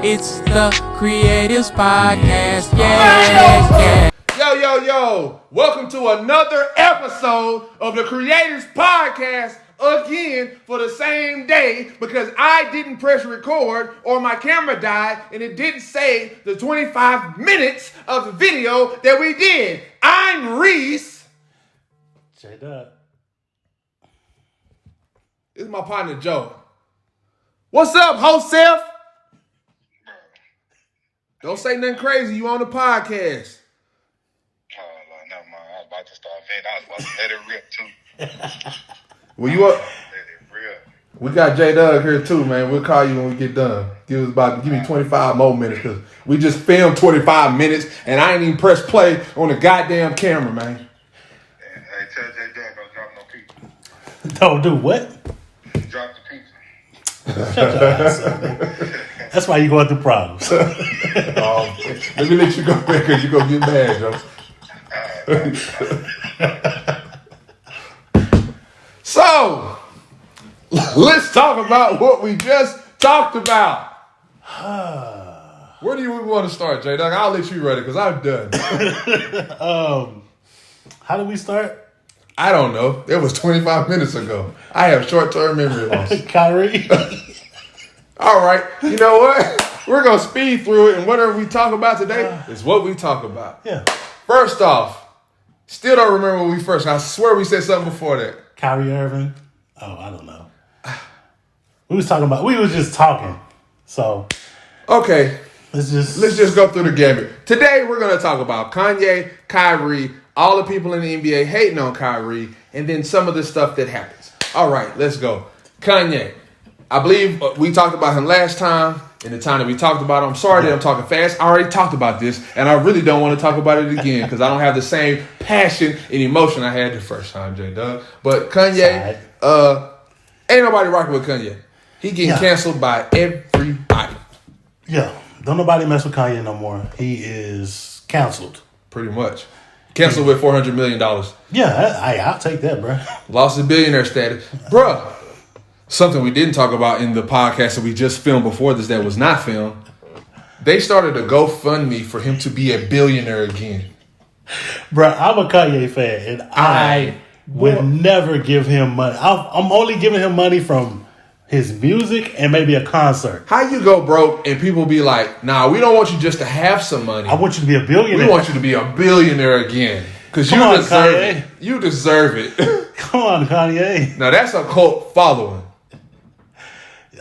It's the Kreative's Podcast. Yeah. Yo. Welcome to another episode of the Kreative's Podcast. Again, for the same day, because I didn't press record or my camera died and it didn't save the 25 minutes of the video that we did. I'm Reese. J-Dub. This is my partner, Joe. What's up, host self? Don't say nothing crazy. You on the podcast. Oh, never mind. I was about to start venting. I was about to let it rip, too. Well, you up? Let it rip. We got J-Dub here, too, man. We'll call you when we get done. Give me 25 more minutes, because we just filmed 25 minutes, and I ain't even press play on the goddamn camera, man. Hey, tell J-Dub don't drop no pizza. Don't do what? Drop the pizza. Shut your ass up, man. That's why you going through problems. Let me let you go back, because you're going to get mad, Joe. So, let's talk about what we just talked about. Where do you want to start, J-Dub? I'll let you run it, because I'm done. How did we start? I don't know. It was 25 minutes ago. I have short-term memory loss. Kyrie. All right. You know what? We're going to speed through it, and whatever we talk about today is what we talk about. Yeah. First off, still don't remember when we first. I swear we said something before that. Kyrie Irving. Oh, I don't know. We was just talking. So. Okay. Let's just go through the gamut. Today, we're going to talk about Kanye, Kyrie, all the people in the NBA hating on Kyrie, and then some of the stuff that happens. All right, let's go. Kanye. I believe we talked about him last time, and the time that we talked about him. I'm sorry that I'm talking fast. I already talked about this, and I really don't want to talk about it again because I don't have the same passion and emotion I had the first time, J-Dub. But Kanye, ain't nobody rocking with Kanye. He getting canceled by everybody. Yeah, don't nobody mess with Kanye no more. He is canceled. Pretty much. Canceled with $400 million. Yeah, I'll take that, bro. Lost his billionaire status. Bruh. Something we didn't talk about in the podcast that we just filmed before this that was not filmed. They started a GoFundMe for him to be a billionaire again. Bro, I'm a Kanye fan, and I would never give him money. I'm only giving him money from his music and maybe a concert. How you go broke and people be like, nah, we don't want you just to have some money. I want you to be a billionaire. We want you to be a billionaire again. Because you deserve it. You deserve it. Come on, Kanye. Now, that's a cult following.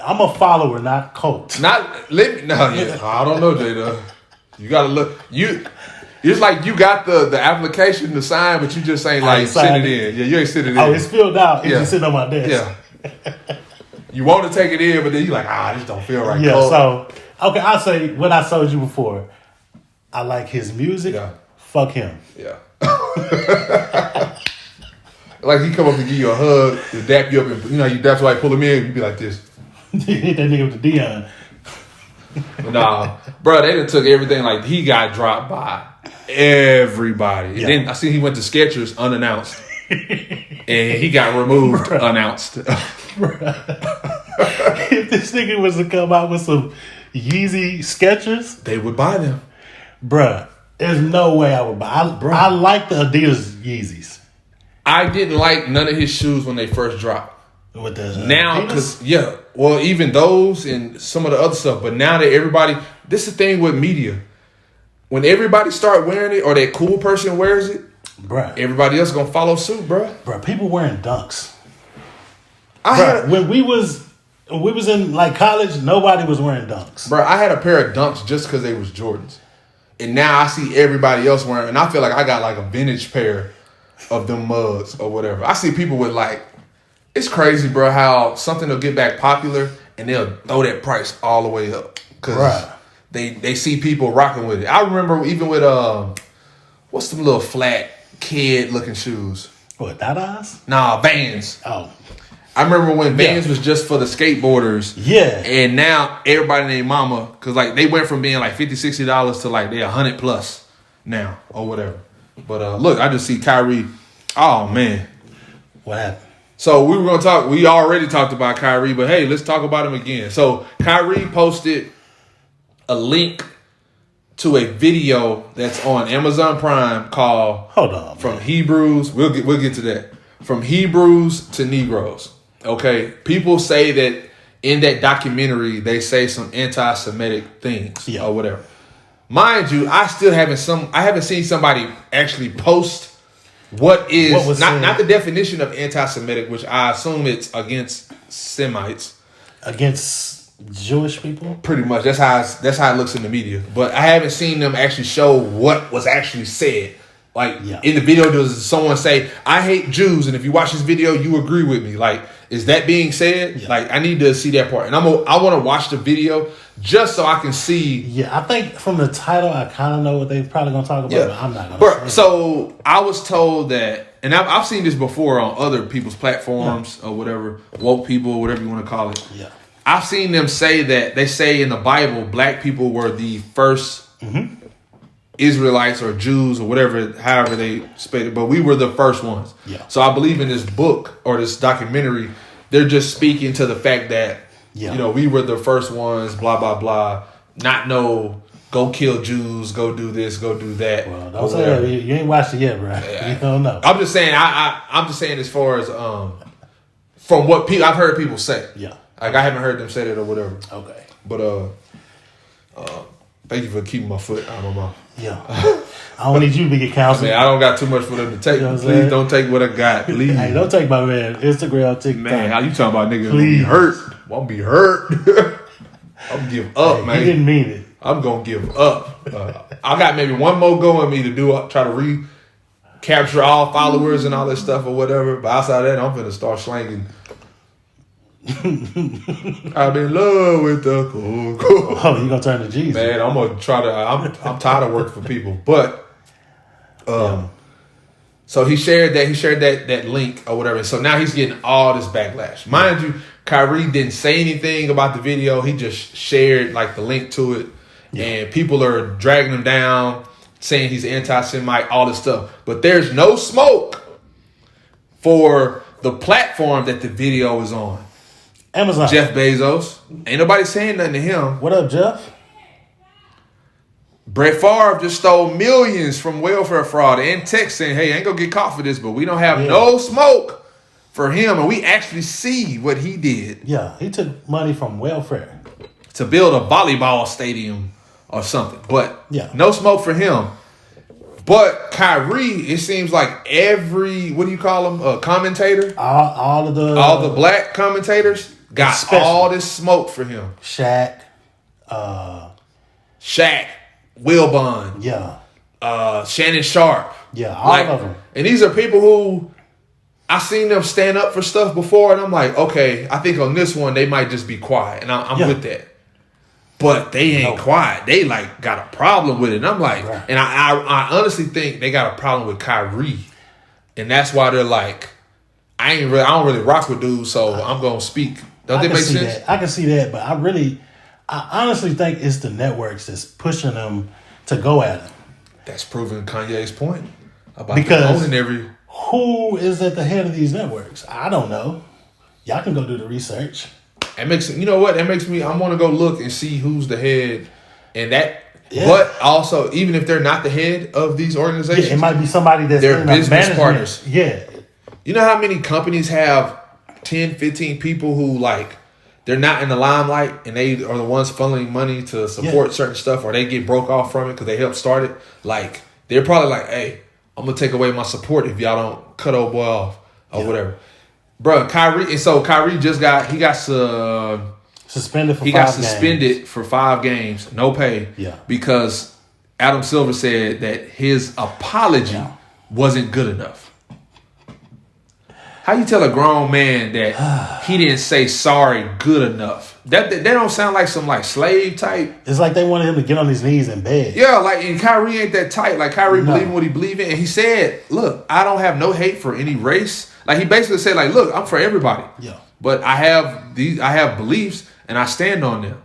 I'm a follower, not cult. I don't know, Jada. You gotta look. It's like you got the application to sign, but you just ain't like send it in. Yeah, you ain't send it in. Oh, it's filled out. It's just sitting on my desk. Yeah. You want to take it in, but then you like, this don't feel right. Yeah. Cult. So okay, I'll say what I told you before. I like his music. Yeah. Fuck him. Yeah. Like he come up to give you a hug, to dap you up, and you dap somebody, pull him in, you be like this. Hit that nigga with the Dion. Nah, bro, they done took everything. Like he got dropped by everybody. And then I see he went to Skechers unannounced, and he got removed unannounced. If this nigga was to come out with some Yeezy Skechers, they would buy them. Bruh, there's no way I would buy. I like the Adidas Yeezys. I didn't like none of his shoes when they first dropped. With the now, because even those and some of the other stuff. But now that everybody, this is the thing with media. When everybody start wearing it, or that cool person wears it, bruh, everybody else gonna follow suit, bruh. Bruh, people wearing Dunks. When we was in like college, nobody was wearing Dunks. Bruh, I had a pair of Dunks just because they was Jordans, and now I see everybody else wearing, and I feel like I got like a vintage pair of them mugs or whatever. I see people with like. It's crazy, bro, how something will get back popular and they'll throw that price all the way up. Because they see people rocking with it. I remember even with, what's them little flat kid-looking shoes? What, Dadas? Nah, Vans. Oh. I remember when Vans was just for the skateboarders. Yeah. And now everybody named mama, because like they went from being like $50, $60 to like they're $100 plus now or whatever. But look, I just see Kyrie. Oh, man. What happened? So we were going to talk. We already talked about Kyrie, but hey, let's talk about him again. So Kyrie posted a link to a video that's on Amazon Prime called Hold on. From Hebrews. We'll get to that. From Hebrews to Negroes. Okay, people say that in that documentary they say some anti-Semitic things or whatever. Mind you, I haven't seen somebody actually post what is not the definition of anti-Semitic, which I assume it's against Semites, against Jewish people. Pretty much, that's how it looks in the media. But I haven't seen them actually show what was actually said. Like in the video, does someone say, "I hate Jews," and if you watch this video, you agree with me? Like, is that being said? Yeah. Like, I need to see that part, and I want to watch the video just so I can see. Yeah, I think from the title, I kind of know what they're probably going to talk about, but I'm not going to. So I was told that, and I've seen this before on other people's platforms or whatever, woke people, whatever you want to call it. Yeah, I've seen them say that they say in the Bible, black people were the first Israelites or Jews or whatever, however they spell it, but we were the first ones. Yeah. So I believe in this book or this documentary, they're just speaking to the fact that we were the first ones, blah blah blah. Not go kill Jews, go do this, go do that. Well, don't say that. You ain't watched it yet, bro. Yeah. You don't know. I'm just saying. I'm just saying as far as from what I've heard people say. Yeah. Like I haven't heard them say that or whatever. Okay. But thank you for keeping my foot out of my mouth. Yeah. I don't need you to be a counselor. I don't got too much for them to take. Please don't take what I got. Please. Hey, don't take my man. Instagram, TikTok. Man, how you talking about niggas gonna be hurt? Won't be hurt. I'm gonna give up, man. He didn't mean it. I'm gonna give up. I got maybe one more go in me to try to recapture all followers and all that stuff or whatever. But outside of that, I'm gonna start slanging. I'm in love with the cool. Oh, you gonna turn to Jesus? Man, I'm gonna try to. I'm tired of working for people, but so he shared that link or whatever. So now he's getting all this backlash. Mind you, Kyrie didn't say anything about the video. He just shared like the link to it, and people are dragging him down, saying he's anti-Semite, all this stuff. But there's no smoke for the platform that the video is on. Amazon. Jeff Bezos. Ain't nobody saying nothing to him. What up, Jeff? Brett Favre just stole millions from welfare fraud and text saying, "Hey, I ain't gonna get caught for this, but we don't have no smoke for him." And we actually see what he did. Yeah, he took money from welfare to build a volleyball stadium or something. But no smoke for him. But Kyrie, it seems like every, what do you call them? Commentator? All the black commentators got all this smoke for him. Shaq, Wilbon. Yeah. Shannon Sharp. Yeah, all of them. And these are people who I seen them stand up for stuff before, and I'm like, okay, I think on this one they might just be quiet, and I'm with that. But they ain't quiet. They like got a problem with it. And I'm like, and I honestly think they got a problem with Kyrie, and that's why they're like, I don't really rock with dudes, so I'm gonna speak. Don't that make sense? I can see that, but I honestly think it's the networks that's pushing them to go at him. That's proving Kanye's point about because owning every. Who is at the head of these networks? I don't know. Y'all can go do the research. It makes you know what? That makes me. I want to go look and see who's the head, and that. Yeah. But also, even if they're not the head of these organizations, it might be somebody that's their business partners. Yeah. You know how many companies have 10, 15 people who like they're not in the limelight and they are the ones funneling money to support certain stuff, or they get broke off from it because they helped start it. Like they're probably like, "Hey, I'm gonna take away my support if y'all don't cut old boy off or whatever." Bro, Kyrie, and so Kyrie got suspended for 5 games. He got suspended for 5 games, no pay. Yeah. Because Adam Silver said that his apology wasn't good enough. How you tell a grown man that he didn't say sorry good enough? That don't sound like some like slave type. It's like they wanted him to get on his knees and beg. Yeah, like and Kyrie ain't that tight. Like Kyrie believing what he believe in, and he said, "Look, I don't have no hate for any race." Like he basically said, "Like, look, I'm for everybody. Yeah, but I have beliefs and I stand on them."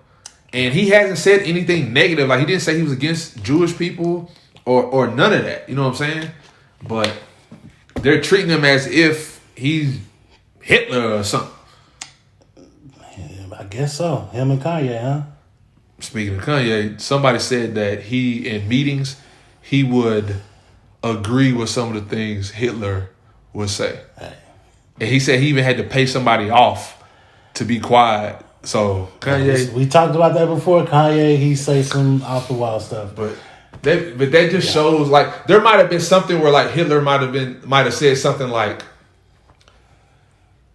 And he hasn't said anything negative. Like he didn't say he was against Jewish people or none of that. You know what I'm saying? But they're treating him as if he's Hitler or something. I guess so. Him and Kanye, huh? speaking of Kanye, somebody said that he, in meetings, he would agree with some of the things Hitler would say. Hey. And he said he even had to pay somebody off to be quiet. So Kanye, we talked about that before. Kanye, he say some off the wall stuff, but that just shows like there might have been something where like Hitler might have said something like,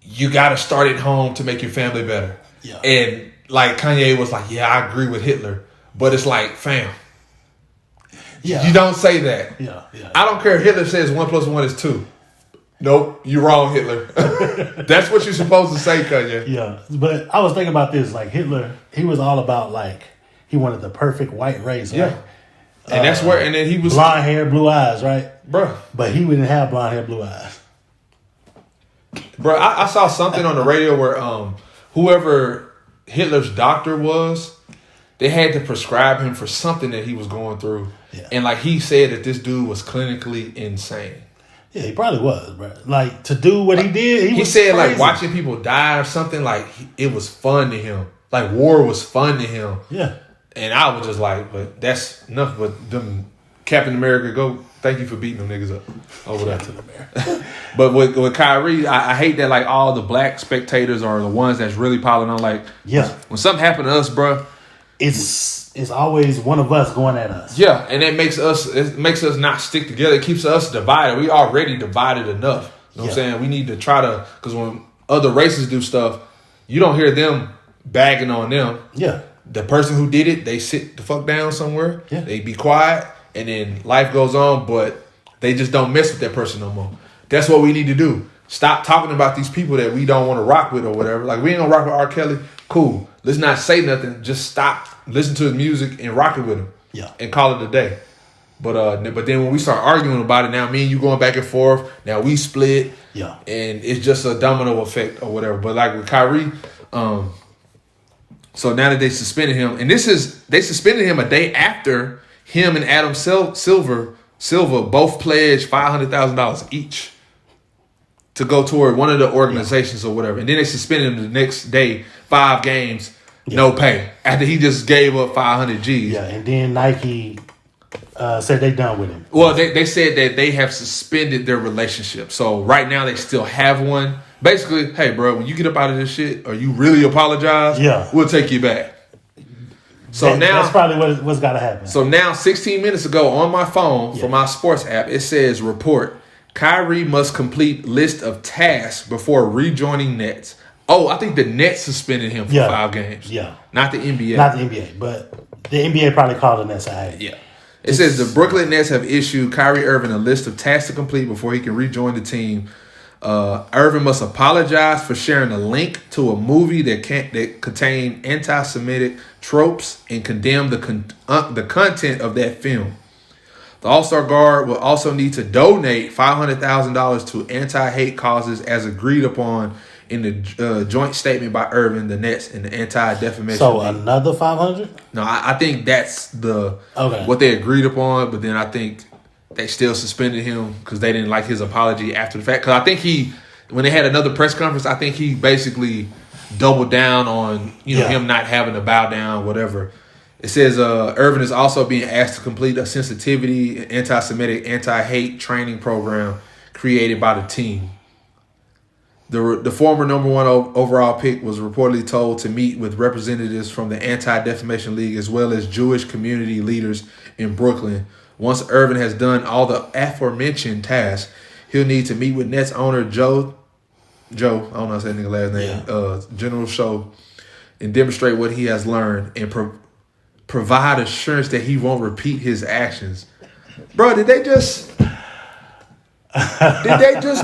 "You got to start at home to make your family better." Yeah. And like Kanye was like, "Yeah, I agree with Hitler," but it's like, fam, you don't say that. Yeah. I don't care if Hitler says 1 + 1 is 2. Nope, you're wrong, Hitler. That's what you're supposed to say, Kanye. Yeah, but I was thinking about this. Like Hitler, he was all about like he wanted the perfect white race, right? Yeah. And that's where, and then he was blonde hair, blue eyes, right? Bruh. But he didn't have blonde hair, blue eyes. Bro, I saw something on the radio where whoever Hitler's doctor was, they had to prescribe him for something that he was going through. Yeah. And like he said that this dude was clinically insane. Yeah, he probably was, bro. Like to do what he did, he was said crazy. like watching people die or something, like it was fun to him. Like war was fun to him. Yeah. And I was just like, but that's enough. But them Captain America, go. Thank you for beating them niggas up over there. But with Kyrie, I hate that like all the black spectators are the ones that's really piling on. Like, when something happened to us, bro, it's always one of us going at us. Yeah, and it makes us not stick together. It keeps us divided. We already divided enough. You know what I'm saying? We need to try to, because when other races do stuff, you don't hear them bagging on them. Yeah. The person who did it, they sit the fuck down somewhere. Yeah. They be quiet, and then life goes on, but they just don't mess with that person no more. That's what we need to do. Stop talking about these people that we don't want to rock with or whatever. Like, we ain't gonna rock with R. Kelly. Cool. Let's not say nothing. Just stop, listen to his music, and rock it with him. Yeah. And call it a day. But then when we start arguing about it, now me and you going back and forth. Now we split. Yeah. And it's just a domino effect or whatever. But like with Kyrie, so now that they suspended him, and they suspended him a day after him and Adam Silver both pledged $500,000 each to go toward one of the organizations or whatever. And then they suspended him the next day, 5 games, no pay, after he just gave up 500 G's. Yeah, and then Nike said they done with him. Well, they said that they have suspended their relationship. So right now they still have one. Basically, hey, bro, when you get up out of this shit or you really apologize, we'll take you back. So that's probably what's got to happen. So now, 16 minutes ago on my phone from my sports app, it says report: Kyrie must complete list of tasks before rejoining Nets. Oh, I think the Nets suspended him for 5 games. Yeah, not the NBA. Not the NBA, but the NBA probably called the Nets out. Yeah. It says the Brooklyn Nets have issued Kyrie Irving a list of tasks to complete before he can rejoin the team. Irving must apologize for sharing a link to a movie that contained anti-Semitic tropes and condemn the content of that film. The All-Star guard will also need to donate $500,000 to anti-hate causes as agreed upon in the joint statement by Irving, the Nets, and the Anti-Defamation So League. another 500? No, I think that's what they agreed upon, but then I think they still suspended him because they didn't like his apology after the fact. Because I think when they had another press conference, I think he basically doubled down on him not having to bow down, whatever. It says Irving is also being asked to complete a sensitivity, anti-Semitic, anti-hate training program created by the team. The former number 1 overall pick was reportedly told to meet with representatives from the Anti-Defamation League as well as Jewish community leaders in Brooklyn. Once Irving has done all the aforementioned tasks, he'll need to meet with Nets owner Joe, I don't know how to say that nigga last name, General Show, and demonstrate what he has learned and provide assurance that he won't repeat his actions. Bro, did they just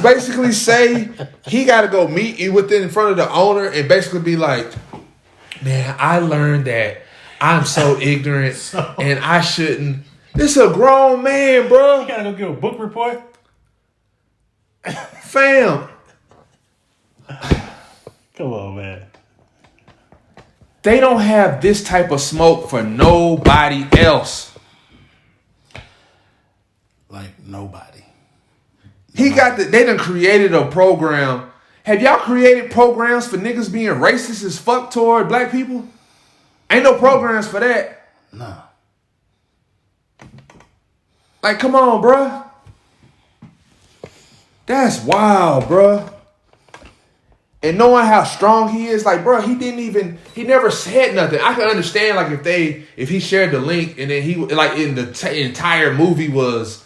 basically say he got to go meet you in front of the owner and basically be like, man, I learned that I'm so ignorant and I shouldn't. This is a grown man, bro. You gotta go give a book report? Fam. Come on, man. They don't have this type of smoke for nobody else. Like nobody. They done created a program. Have y'all created programs for niggas being racist as fuck toward black people? Ain't no programs for that. No. Like, come on, bruh. That's wild, bruh. And knowing how strong he is, like, bruh, he never said nothing. I can understand, like, if he shared the link and then he, like, in the entire movie was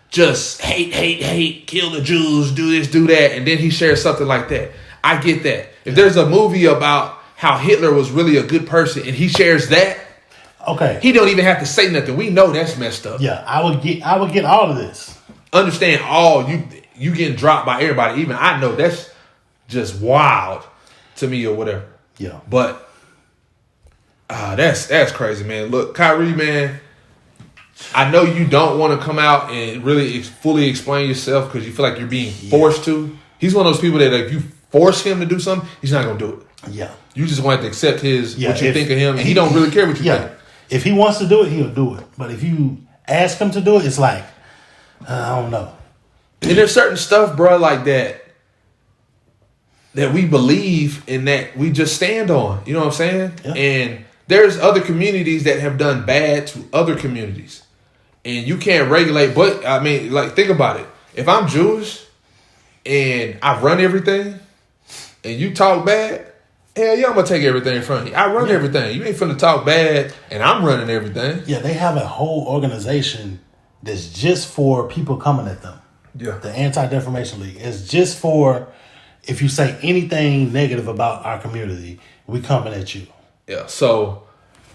just hate, kill the Jews, do this, do that, and then he shares something like that. I get that. If there's a movie about how Hitler was really a good person and he shares that, okay, he don't even have to say nothing. We know that's messed up. Yeah, I would get all of this. Understand you getting dropped by everybody. Even I know that's just wild to me or whatever. Yeah, but that's crazy, man. Look, Kyrie, man, I know you don't want to come out and really fully explain yourself because you feel like you're being forced to. He's one of those people that if you force him to do something, he's not gonna do it. Yeah, you just want to accept what you think of him, and he don't really care what you think. If he wants to do it, he'll do it. But if you ask him to do it, it's like, I don't know. And there's certain stuff, bro, like that we believe in, that we just stand on. You know what I'm saying? Yeah. And there's other communities that have done bad to other communities. And you can't regulate. But, I mean, like, think about it. If I'm Jewish and I run everything and you talk bad, hell yeah, I'm going to take everything from you. I run everything. You ain't finna talk bad, and I'm running everything. Yeah, they have a whole organization that's just for people coming at them. Yeah. The Anti-Defamation League. It's just for, if you say anything negative about our community, we coming at you. Yeah, so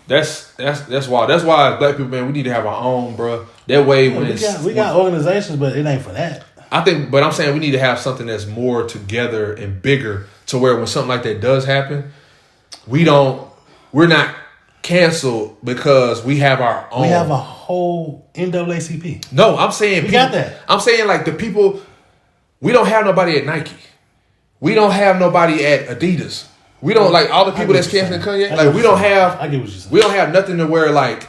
that's why. That's why as black people, man, we need to have our own, bro. That way when we got organizations, but it ain't for that. I think, but I'm saying we need to have something that's more together and bigger to where when something like that does happen, we're not canceled because we have our own. We have a whole NAACP. No, I'm saying we got that. I'm saying like the people, we don't have nobody at Nike. We don't have nobody at Adidas. We don't like all the people that's canceling Kanye. Like we don't have. I get what you're saying. We don't have nothing to where like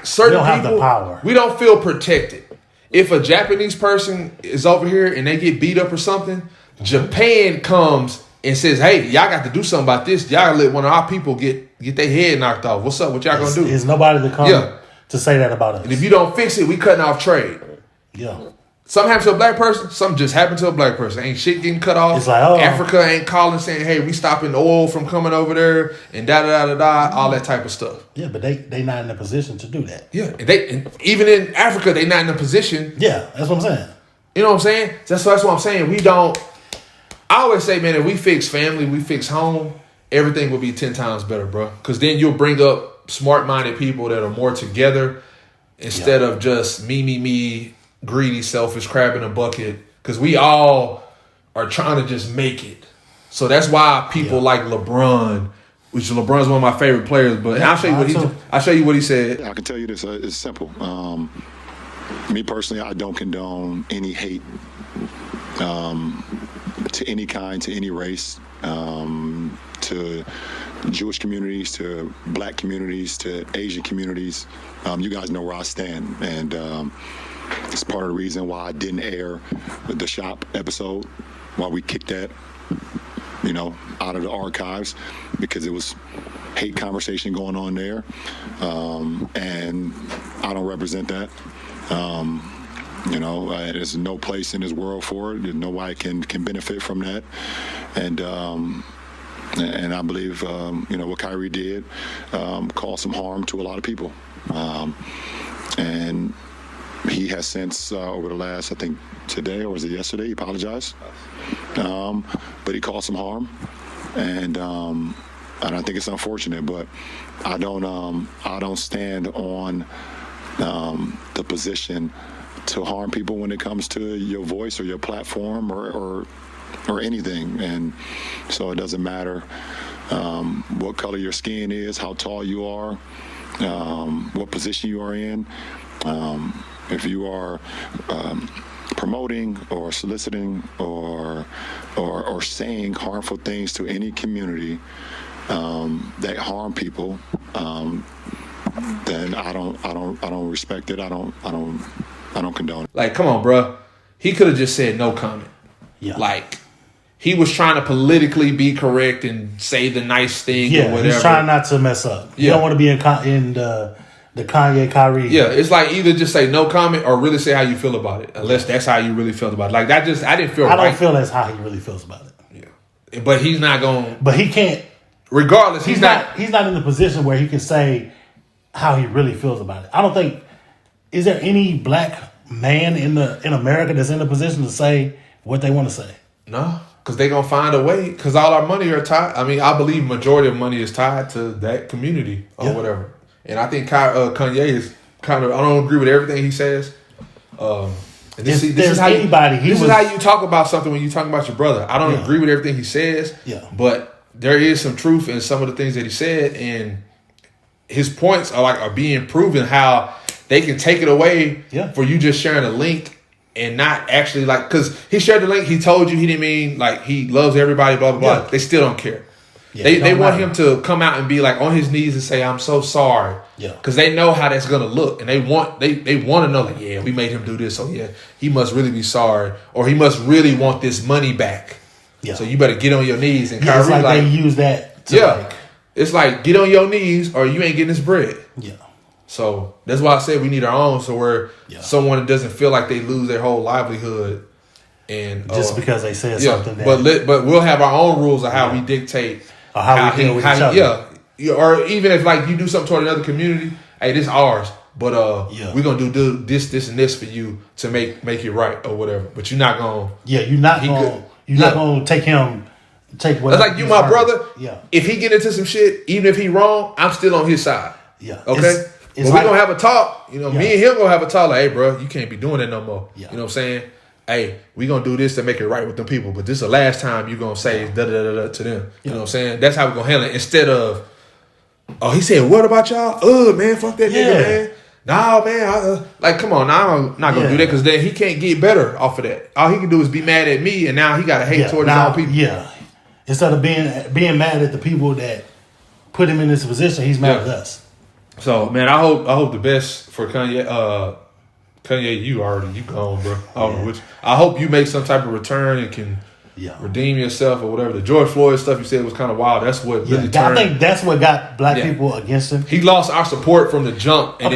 certain people, have the power. We don't feel protected. If a Japanese person is over here and they get beat up or something, Japan comes and says, "Hey, y'all got to do something about this. Y'all gotta let one of our people get their head knocked off. What's up? What y'all gonna do?" There's nobody to come to say that about us. And if you don't fix it, we cutting off trade. Yeah. Something happens to a black person, something just happened to a black person. Ain't shit getting cut off. It's like, Africa ain't calling saying, "Hey, we stopping oil from coming over there," and all that type of stuff. Yeah, but they not in a position to do that. Yeah, and even in Africa, they not in a position. Yeah, that's what I'm saying. You know what I'm saying? That's what I'm saying. We don't. I always say, man, if we fix family, we fix home, everything will be 10 times better, bro. Because then you'll bring up smart-minded people that are more together instead of just me. Greedy, selfish, crab in a bucket, because we all are trying to just make it. So that's why people like LeBron, which LeBron's one of my favorite players. But I'll show you what he said. I can tell you this: it's simple. Me personally, I don't condone any hate to any kind, to any race, to Jewish communities, to black communities, to Asian communities. You guys know where I stand, and it's part of the reason why I didn't air the Shop episode, why we kicked that, out of the archives, because it was hate conversation going on there, and I don't represent that. There's no place in this world for it. There's nobody can benefit from that, and I believe what Kyrie did caused some harm to a lot of people, and he has since, over the last, I think today, or was it yesterday, he apologized. But he caused some harm. And I think it's unfortunate, but I don't stand on the position to harm people when it comes to your voice or your platform or anything. And so it doesn't matter what color your skin is, how tall you are, what position you are in. If you are promoting or soliciting or saying harmful things to any community that harm people, then I don't respect it. I don't condone it. Like, come on, bro. He could have just said no comment. Yeah. Like, he was trying to politically be correct and say the nice thing or whatever. He's trying not to mess up. You don't want to be in the Kanye Kyrie. Yeah, it's like either just say no comment or really say how you feel about it, unless that's how you really felt about it. Like that, I didn't feel. I don't feel that's how he really feels about it. Yeah, but he's not going. But he can't. Regardless, he's not. He's not in the position where he can say how he really feels about it. I don't think. Is there any black man in America that's in a position to say what they want to say? No. Because they're going to find a way. Because all our money are tied. I mean, I believe majority of money is tied to that community or whatever. And I think Kanye is kind of, I don't agree with everything he says. This is how you talk about something when you talk about your brother. I don't agree with everything he says. Yeah. But there is some truth in some of the things that he said. And his points are being proven how they can take it away for you just sharing a link. And not actually because he shared the link, he told you he didn't mean he loves everybody, blah, blah, blah. Yeah. They still don't care. Yeah, they want him to come out and be on his knees and say, I'm so sorry. Yeah. Because they know how that's going to look. And they want to know, we made him do this. So, he must really be sorry. Or he must really want this money back. Yeah. So you better get on your knees. And Kyrie, it's they use that to it's get on your knees or you ain't getting this bread. Yeah. So that's why I said we need our own, so where someone doesn't feel like they lose their whole livelihood, and just because they said something. But we'll have our own rules of how we dictate or how we deal with each other. Or even if you do something toward another community, hey, this is ours. But we're gonna do this, and this for you to make it right or whatever. But you're not gonna. Yeah, you're not gonna take him. Take what? That's you, my brother. Yeah. If he get into some shit, even if he wrong, I'm still on his side. Yeah. Okay. But we gonna have a talk, me and him gonna have a talk hey, bro, you can't be doing that no more. Yeah. You know what I'm saying? Hey, we gonna do this to make it right with them people, but this is the last time you gonna say da-da-da-da to them. You know what I'm saying? That's how we gonna handle it. Instead of, he said, what about y'all? Man, fuck that nigga, man. Nah, man, come on, I'm not gonna do that because then he can't get better off of that. All he can do is be mad at me, and now he gotta hate toward his own people. Yeah. Instead of being mad at the people that put him in this position, he's mad at us. So, man, I hope the best for Kanye. Kanye, you gone, bro. I hope you make some type of return and can redeem yourself or whatever. The George Floyd stuff you said was kind of wild. That's what really turned. I think that's what got black people against him. He lost our support from the jump. And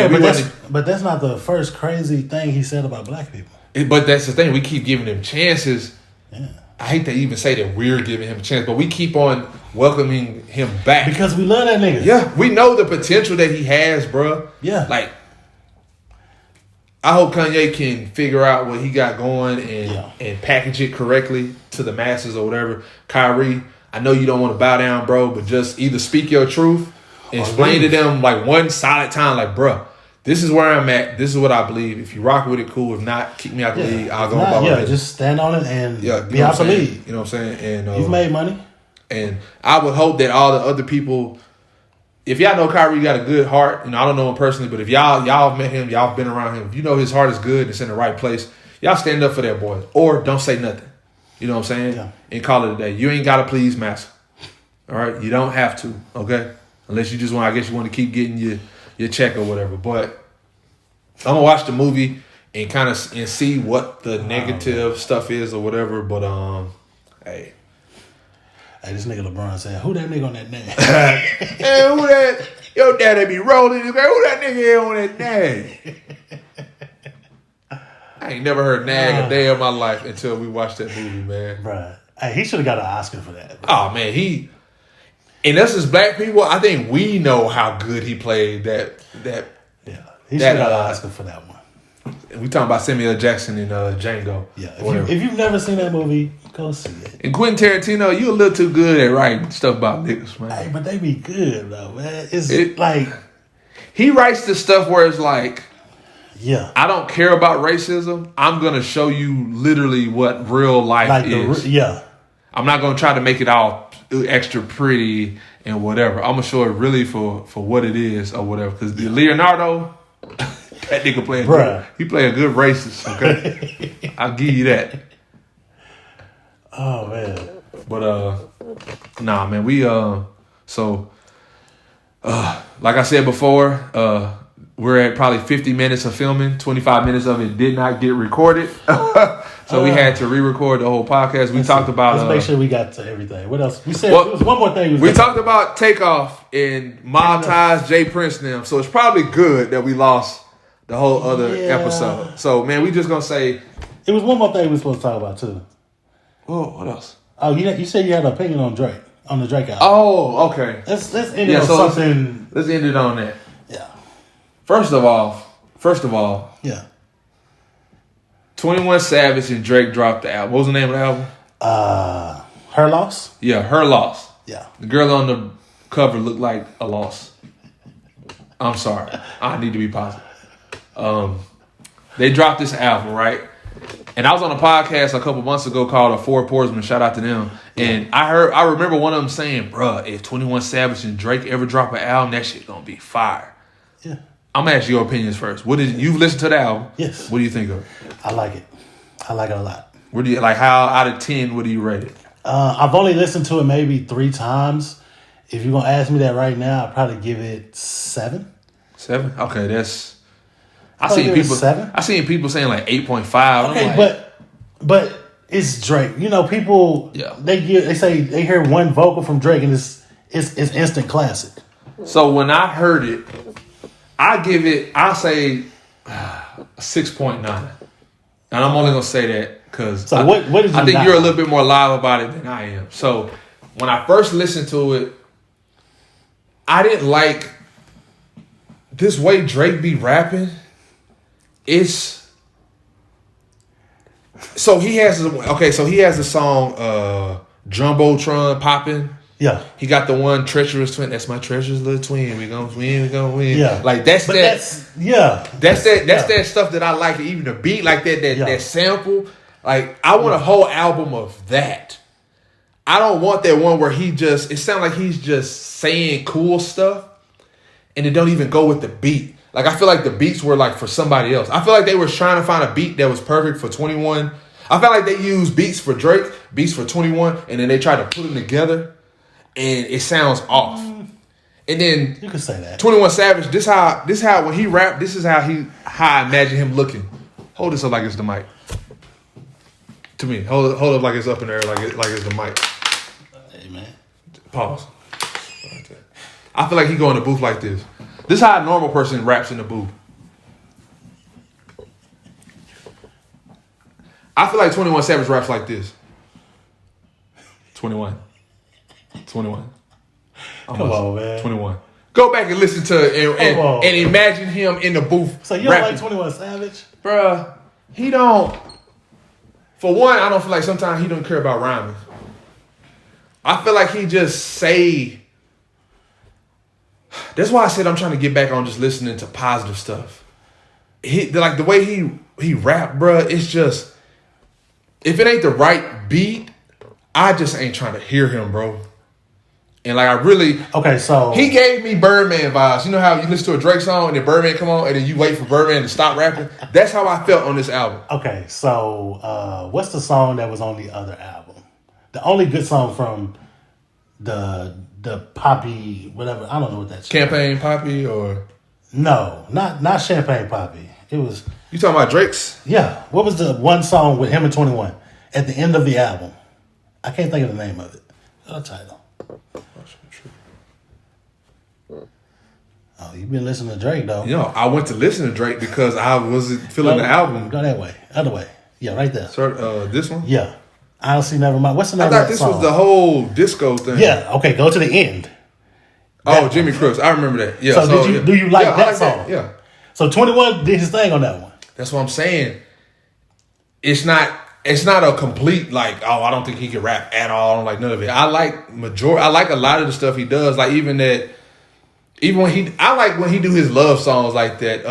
but that's not the first crazy thing he said about black people. But that's the thing. We keep giving him chances. Yeah. I hate to even say that we're giving him a chance, but we keep on welcoming him back. Because we love that nigga. Yeah, we know the potential that he has, bro. Yeah. I hope Kanye can figure out what he got going and package it correctly to the masses or whatever. Kyrie, I know you don't want to bow down, bro, but just either speak your truth and explain to them one solid time, bro, this is where I'm at. This is what I believe. If you rock with it, cool. If not, kick me out the league. I'll go about my business. Just stand on it and be out the league. You know what I'm saying? And you've made money. And I would hope that all the other people, if y'all know Kyrie got a good heart, I don't know him personally, but if y'all met him, y'all been around him, if you know his heart is good and it's in the right place, y'all stand up for that boy. Or don't say nothing. You know what I'm saying? Yeah. And call it a day. You ain't got to please massa. All right? You don't have to, okay? Unless you just want, I guess you want to keep getting your check or whatever. But I'm going to watch the movie and kind of see what the negative stuff is or whatever. But, hey. Hey, this nigga Lebron saying, who that nigga on that name? Hey, who that? Your daddy be rolling. Who that nigga on that name? I ain't never heard nag a day of my life until we watched that movie, man. Bruh. Hey, he should have got an Oscar for that. Bro. Oh, man. And us as black people, I think we know how good he played that. Yeah, he should have got an Oscar for that one. We talking about Samuel Jackson and Django. Yeah, if you've never seen that movie, go see it. And Quentin Tarantino, you a little too good at writing stuff about niggas, man. Hey, but they be good though, man. He writes the stuff where it's yeah, I don't care about racism. I'm gonna show you literally what real life is. I'm not gonna try to make it all extra pretty and whatever. I'm gonna show it really for what it is or whatever. Because Leonardo. That nigga play he play a good racist, okay? I'll give you that. Oh man. But nah man, we like I said before, we're at probably 50 minutes of filming. 25 minutes of it did not get recorded. So we had to re-record the whole podcast. We talked about... Let's make sure we got to everything. What else? We said there was one more thing. We talked about Takeoff and Mob Ties, Jay Prince and them. So it's probably good that we lost the whole other episode. So, man, we just going to say... It was one more thing we were supposed to talk about, too. Oh, what else? Oh, you said you had an opinion on Drake, on the Drake album. Oh, okay. Let's end it on something... Let's end it on that. Yeah. First of all, yeah. 21 Savage and Drake dropped the album. What was the name of the album? Her Loss? Yeah, Her Loss. Yeah. The girl on the cover looked like a loss. I'm sorry. I need to be positive. They dropped this album, right? And I was on a podcast a couple months ago called A Four Portsmen. Shout out to them. And I remember one of them saying, bruh, if 21 Savage and Drake ever drop an album, that shit gonna be fire. Yeah. I'm gonna ask your opinions first. You've listened to the album? Yes. What do you think of it? I like it. I like it a lot. What do you like? How out of 10? What do you rate it? I've only listened to it maybe 3 times. If you're gonna ask me that right now, I'd probably give it 7. 7? Okay, that's. I seen people saying like 8.5. Okay, like, but it's Drake. You know, people. Yeah. They say they hear one vocal from Drake and it's instant classic. So when I heard it, I say 6.9. And I'm only gonna say that because what did you I think not you're a like? little bit more live about it than I am. So when I first listened to it, I didn't like this way Drake be rapping. So he has the song Jumbotron popping. Yeah. He got the one treacherous twin. That's my treacherous little twin. We gonna win. Yeah. Like that's that stuff that I like. Even the beat like that sample. Like I want a whole album of that. I don't want that one where it sounds like he's just saying cool stuff and it don't even go with the beat. Like I feel like the beats were like for somebody else. I feel like they were trying to find a beat that was perfect for 21. I felt like they used beats for Drake, beats for 21, and then they tried to put them together. And it sounds off. And then you can say that 21 Savage. This how when he rap. This is how I imagine him looking. Hold this up like it's the mic. To me, hold up like it's up in there, like it's the mic. Hey man. Pause. I feel like he go in the booth like this. This is how a normal person raps in the booth. I feel like 21 Savage raps like this. 21. Come on, man. 21. Go back and listen to it and imagine him in the booth. So you don't like 21 Savage? Bruh, he don't. For one, I don't feel like sometimes he don't care about rhyming. I feel like he just say. That's why I said I'm trying to get back on just listening to positive stuff. Like the way he rap, bruh, it's just. If it ain't the right beat, I just ain't trying to hear him, bro. And like I really so he gave me Birdman vibes. You know how you listen to a Drake song and then Birdman come on and then you wait for Birdman to stop rapping? That's how I felt on this album. Okay, so what's the song that was on the other album? The only good song from the Poppy, whatever. I don't know what that's. Campaign Poppy or no, not Champagne Poppy. It was. You talking about Drake's? Yeah. What was the one song with him and 21 at the end of the album? I can't think of the name of it. The title. Oh, you've been listening to Drake, though. You know, I went to listen to Drake because I wasn't feeling the album. Go that way. Other way. Yeah, right there. This one? Yeah. Honestly, never mind. What's the name of that this song? was the whole disco thing. Yeah, okay, go to the end. Oh, Jimmy Crooks. I remember that. Yeah. So do you like that song? That. Yeah. So 21 did his thing on that one. That's what I'm saying. It's not a complete like, oh, I don't think he can rap at all. I don't like none of it. I like a lot of the stuff he does. Like I like when he do his love songs like that.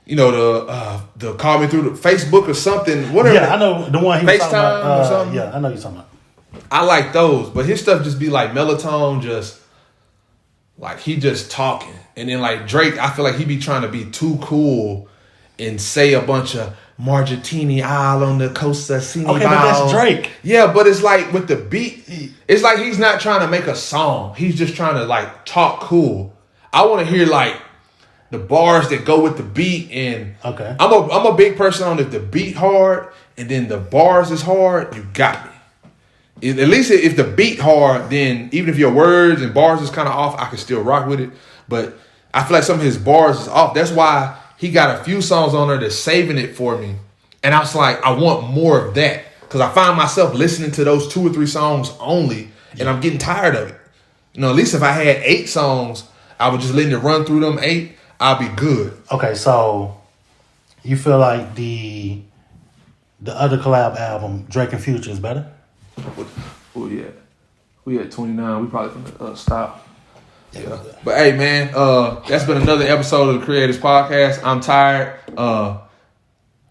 The call me through the Facebook or something. Whatever. Yeah, I know the one he was talking about. or something. Yeah, I know you're talking about. I like those, but his stuff just be like melatonin, just like he just talking. And then like Drake, I feel like he be trying to be too cool and say a bunch of Margentini Isle on the Costa Cini. Okay, but that's Drake. Yeah, but it's like with the beat, it's like he's not trying to make a song. He's just trying to like talk cool. I want to hear like the bars that go with the beat. And Okay. I'm a big person on if the beat hard and then the bars is hard, you got me. At least if the beat hard, then even if your words and bars is kind of off, I can still rock with it. But I feel like some of his bars is off. That's why he got a few songs on there that's saving it for me. And I was like, I want more of that. Because I find myself listening to those 2 or 3 songs only, and I'm getting tired of it. You know, at least if I had 8 songs, I would just let it run through them 8. I'll be good. Okay, so you feel like the other collab album, Drake and Future, is better? Oh yeah, we at 29. We probably gonna stop. Yeah. But hey, man, that's been another episode of the Creatives Podcast. I'm tired.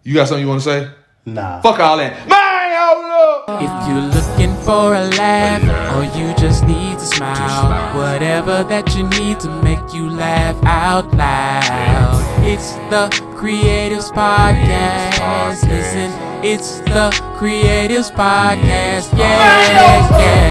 You got something you want to say? Nah. Fuck all that. Man, hold up. If you're looking for a laugh or you just need to smile, whatever that you need to make you laugh out loud, it's the Creatives Podcast. Listen, it's the Creatives Podcast. Yeah, yeah.